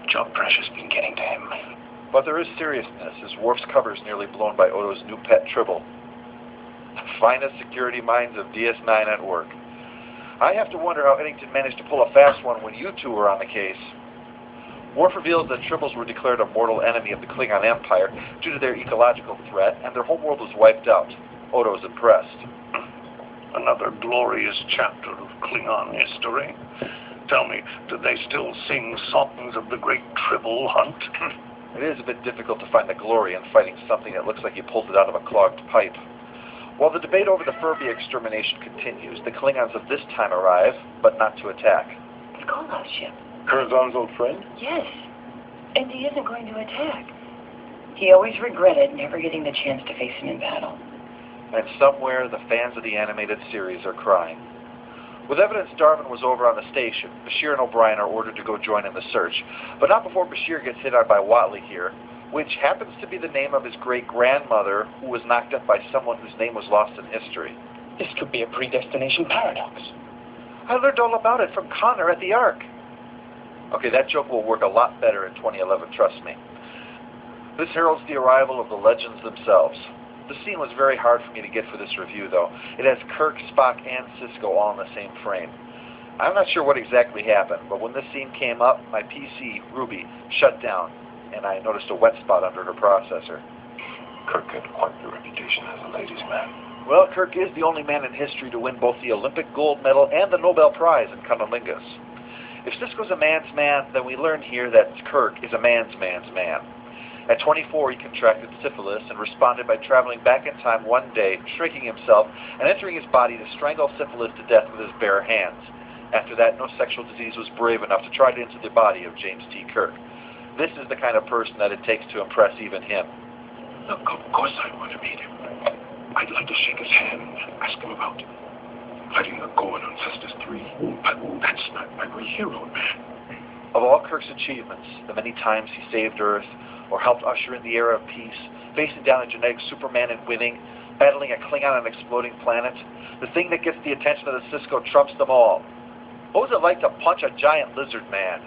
Job pressure's been getting to him. But there is seriousness, as Worf's cover is nearly blown by Odo's new pet Tribble. The finest security minds of DS9 at work. I have to wonder how Eddington managed to pull a fast one when you two were on the case. Worf reveals that Tribbles were declared a mortal enemy of the Klingon Empire due to their ecological threat, and their homeworld was wiped out. Odo's impressed. Another glorious chapter of Klingon history. Tell me, do they still sing songs of the great Tribble hunt? It is a bit difficult to find the glory in fighting something that looks like you pulled it out of a clogged pipe. While the debate over the Furby extermination continues, the Klingons of this time arrive, but not to attack. The call-out ship. Curzon's old friend? Yes. And he isn't going to attack. He always regretted never getting the chance to face him in battle. And somewhere the fans of the animated series are crying. With evidence Darwin was over on the station, Bashir and O'Brien are ordered to go join in the search, but not before Bashir gets hit on by Watley here, which happens to be the name of his great-grandmother who was knocked up by someone whose name was lost in history. This could be a predestination paradox. I learned all about it from Connor at the Ark. Okay, that joke will work a lot better in 2011, trust me. This heralds the arrival of the legends themselves. The scene was very hard for me to get for this review, though. It has Kirk, Spock, and Sisko all in the same frame. I'm not sure what exactly happened, but when this scene came up, my PC, Ruby, shut down, and I noticed a wet spot under her processor. Kirk had quite the reputation as a ladies' man. Well, Kirk is the only man in history to win both the Olympic gold medal and the Nobel Prize in cunnilingus. If Sisko's a man's man, then we learn here that Kirk is a man's man. At 24, he contracted syphilis and responded by traveling back in time one day, shrinking himself, and entering his body to strangle syphilis to death with his bare hands. After that, no sexual disease was brave enough to try to enter the body of James T. Kirk. This is the kind of person that it takes to impress even him. Look, of course I want to meet him. I'd like to shake his hand and ask him about letting her go on Ancestors 3. But that's not my real hero, man. Of all Kirk's achievements, the many times he saved Earth, or helped usher in the era of peace, facing down a genetic Superman and winning, battling a Klingon on an exploding planet, the thing that gets the attention of the Sisko trumps them all. What was it like to punch a giant lizard man?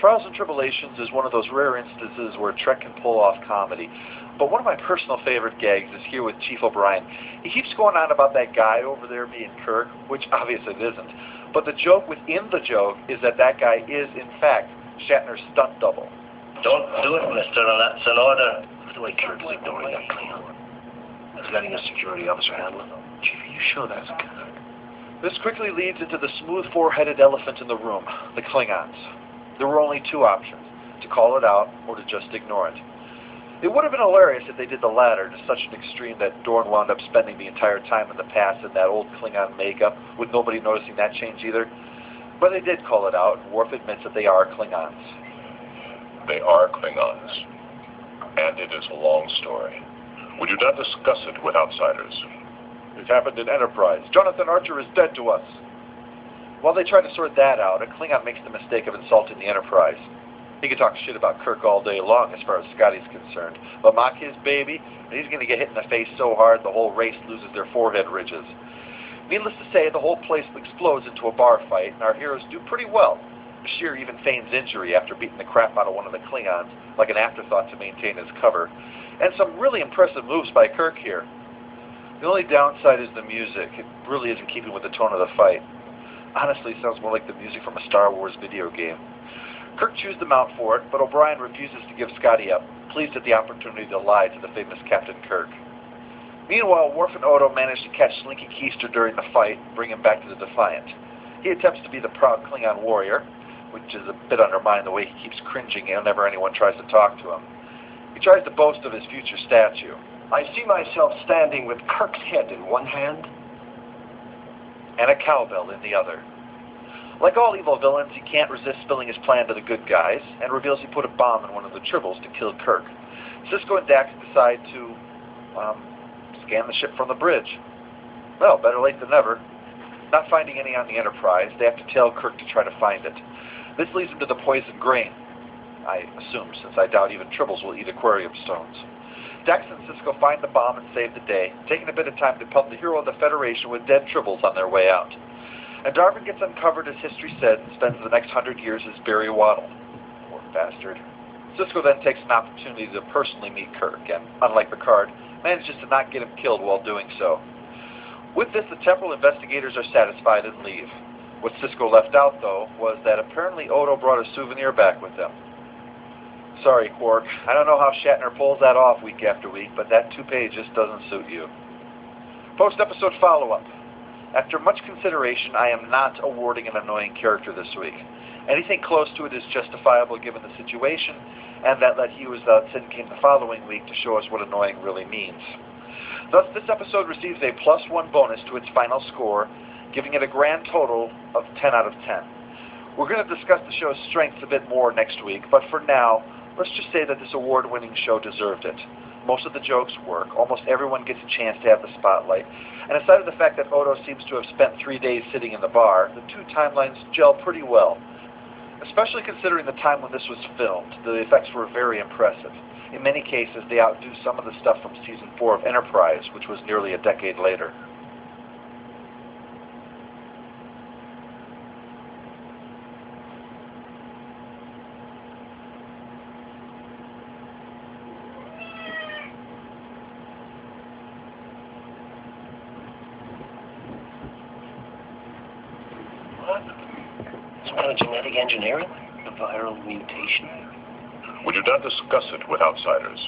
Trials and Tribulations is one of those rare instances where Trek can pull off comedy. But one of my personal favorite gags is here with Chief O'Brien. He keeps going on about that guy over there being Kirk, which obviously it isn't. But the joke within the joke is that that guy is, in fact, Shatner's stunt double. Don't do it, mister, and that's an order. By the way, Kirk is ignoring that Klingon. He's letting a security officer handle it. Chief, are you sure that's Kirk? This quickly leads into the smooth four-headed elephant in the room, the Klingons. There were only two options, to call it out or to just ignore it. It would have been hilarious if they did the latter to such an extreme that Dorn wound up spending the entire time in the past in that old Klingon makeup, with nobody noticing that change either. But they did call it out, and Worf admits that they are Klingons. They are Klingons, and it is a long story. We do not discuss it with outsiders. It happened in Enterprise. Jonathan Archer is dead to us. While they try to sort that out, a Klingon makes the mistake of insulting the Enterprise. He can talk shit about Kirk all day long as far as Scotty's concerned, but mock his baby, and he's going to get hit in the face so hard the whole race loses their forehead ridges. Needless to say, the whole place explodes into a bar fight, and our heroes do pretty well. Bashir even feigns injury after beating the crap out of one of the Klingons, like an afterthought to maintain his cover. And some really impressive moves by Kirk here. The only downside is the music. It really isn't keeping with the tone of the fight. Honestly, it sounds more like the music from a Star Wars video game. Kirk chews them out for it, but O'Brien refuses to give Scotty up, pleased at the opportunity to lie to the famous Captain Kirk. Meanwhile, Worf and Odo manage to catch Slinky Keister during the fight and bring him back to the Defiant. He attempts to be the proud Klingon warrior, which is a bit undermined the way he keeps cringing whenever anyone tries to talk to him. He tries to boast of his future statue. I see myself standing with Kirk's head in one hand and a cowbell in the other. Like all evil villains, he can't resist spilling his plan to the good guys, and reveals he put a bomb in one of the Tribbles to kill Kirk. Sisko and Dax decide to scan the ship from the bridge. Well, better late than never. Not finding any on the Enterprise, they have to tell Kirk to try to find it. This leads him to the poison grain, I assume, since I doubt even Tribbles will eat aquarium stones. Dax and Sisko find the bomb and save the day, taking a bit of time to pump the hero of the Federation with dead Tribbles on their way out. And Darwin gets uncovered, as history said, and spends the next 100 years as Barry Waddle. Poor bastard. Sisko then takes an opportunity to personally meet Kirk, and, unlike Picard, manages to not get him killed while doing so. With this, the temporal investigators are satisfied and leave. What Sisko left out, though, was that apparently Odo brought a souvenir back with him. Sorry, Quark. I don't know how Shatner pulls that off week after week, but that toupee just doesn't suit you. Post-episode follow-up. After much consideration, I am not awarding an annoying character this week. Anything close to it is justifiable given the situation, and that He Was Without Sin came the following week to show us what annoying really means. Thus, this episode receives a +1 bonus to its final score, giving it a grand total of 10 out of 10. We're going to discuss the show's strengths a bit more next week, but for now, let's just say that this award-winning show deserved it. Most of the jokes work, almost everyone gets a chance to have the spotlight, and aside of the fact that Odo seems to have spent 3 days sitting in the bar, the two timelines gel pretty well. Especially considering the time when this was filmed, the effects were very impressive. In many cases, they outdo some of the stuff from Season 4 of Enterprise, which was nearly a decade later. What? Some kind of genetic engineering? A viral mutation? We do not discuss it with outsiders.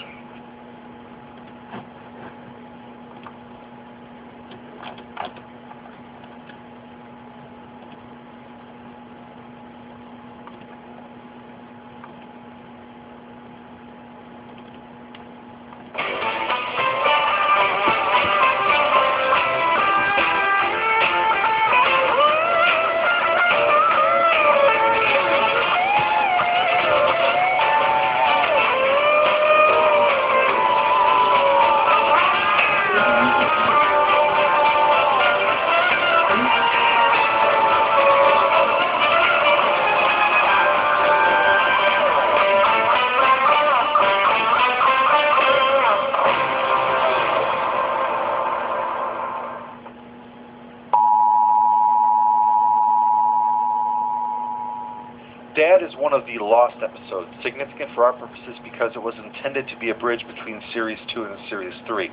Dad is one of the lost episodes, significant for our purposes because it was intended to be a bridge between Series 2 and Series 3.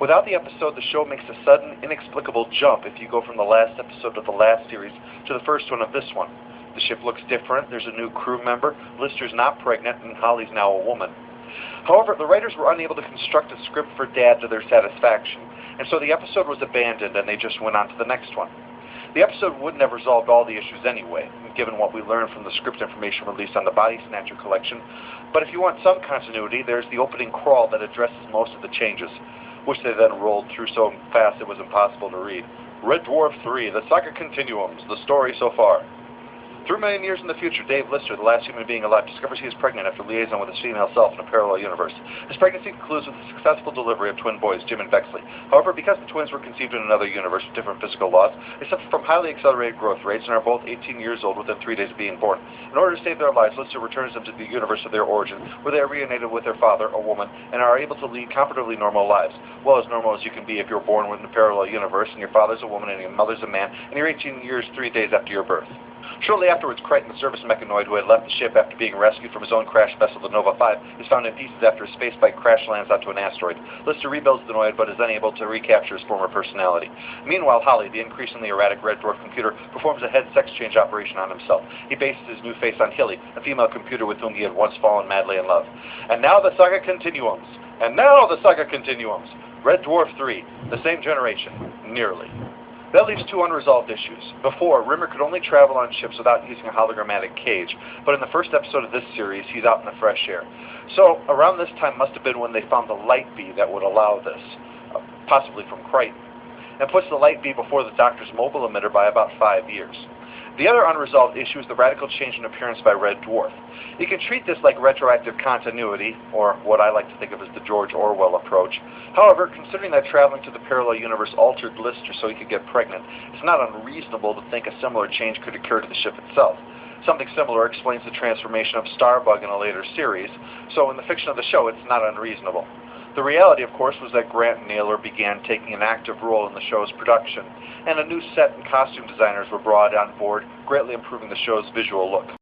Without the episode, the show makes a sudden, inexplicable jump if you go from the last episode of the last series to the first one of this one. The ship looks different, there's a new crew member, Lister's not pregnant, and Holly's now a woman. However, the writers were unable to construct a script for Dad to their satisfaction, and so the episode was abandoned and they just went on to the next one. The episode wouldn't have resolved all the issues anyway, given what we learned from the script information released on the Body Snatcher collection, but if you want some continuity, there's the opening crawl that addresses most of the changes, which they then rolled through so fast it was impossible to read. Red Dwarf 3, The Saga Continuums, the story so far. 3 million years in the future, Dave Lister, the last human being alive, discovers he is pregnant after liaison with his female self in a parallel universe. His pregnancy concludes with the successful delivery of twin boys, Jim and Bexley. However, because the twins were conceived in another universe with different physical laws, they suffer from highly accelerated growth rates and are both 18 years old within 3 days of being born. In order to save their lives, Lister returns them to the universe of their origin, where they are reunited with their father, a woman, and are able to lead comfortably normal lives. Well, as normal as you can be if you're born within a parallel universe, and your father's a woman and your mother's a man, and you're 18 years, 3 days after your birth. Shortly afterwards, Crichton, the service mechanoid who had left the ship after being rescued from his own crash vessel, the Nova 5, is found in pieces after a spacebike crash lands onto an asteroid. Lister rebuilds the Noid, but is unable to recapture his former personality. Meanwhile, Holly, the increasingly erratic Red Dwarf computer, performs a head sex change operation on himself. He bases his new face on Hilly, a female computer with whom he had once fallen madly in love. And now the saga continuums. Red Dwarf 3, the same generation, nearly. That leaves 2 unresolved issues. Before, Rimmer could only travel on ships without using a hologrammatic cage, but in the first episode of this series, he's out in the fresh air. So, around this time must have been when they found the light bee that would allow this, possibly from Crichton, and puts the light bee before the Doctor's mobile emitter by about 5 years. The other unresolved issue is the radical change in appearance by Red Dwarf. You can treat this like retroactive continuity, or what I like to think of as the George Orwell approach. However, considering that traveling to the parallel universe altered Lister so he could get pregnant, it's not unreasonable to think a similar change could occur to the ship itself. Something similar explains the transformation of Starbug in a later series, so in the fiction of the show, it's not unreasonable. The reality, of course, was that Grant and Naylor began taking an active role in the show's production, and a new set and costume designers were brought on board, greatly improving the show's visual look.